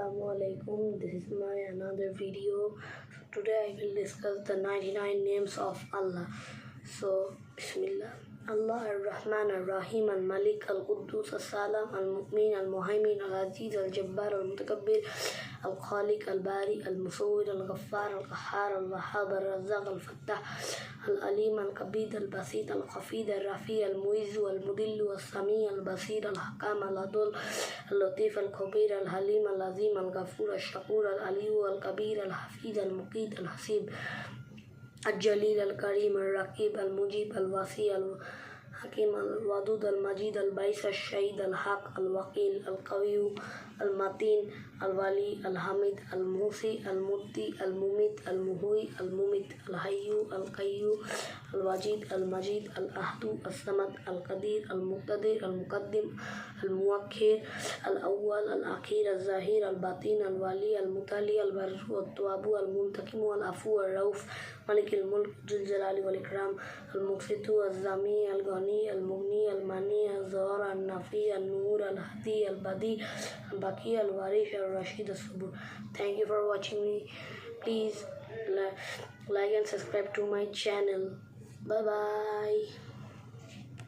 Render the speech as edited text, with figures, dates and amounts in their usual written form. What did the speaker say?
Assalamualaikum. This is my another video. Today I will discuss the 99 names of Allah. So Bismillah. Allah Ar-Rahman Ar-Rahim Al-Malik Al-Quddus Al-Salam Al-Mu'min Al-Muhaymin Al-Aziz Al-Jabbar Al-Mutakabbir Al-Khaliq Al-Bari Al-Musawwir Al-Ghaffar Al-Qahhar Al-Wahhab Al-Razzaq Al-Fattah Al-Alim Al-Qabid Al-Basit Al-Khafid Al-Rafi Al-Muizz Al-Mudil Al-Sami Al-Basir Al-Hakam Al-Adul Al-Latif Al-Khabir Al-Halim Al-Azim Al-Ghafur Al-Shakur Al-Aliyu Al-Kabir Al-Hafiz Al-Muqit Al-Hasib الجليل الكريم الرقيب المجيب الوسيع الحكيم الودود المجيد البعيث الشهيد الحق الوكيل القوي المتين الولي الحميد المحصي المبدي المميت المحيي المميت الحي القيوم الواجد المجيد الأحد الصمد القدير المقتدر المقدم المؤخر الأول الأخير الظاهر الباطن الولي المتعالي البر والتواب المنتقم العفو الرؤوف ملك الملك ذو الجلال والإكرام المقسط السميع الغني المغني المانع الظاهر النافع النور الهادي البديع الباقي الوارث الرشيد الصبور. Thank you for watching me. Please like and subscribe to my channel. Bye bye.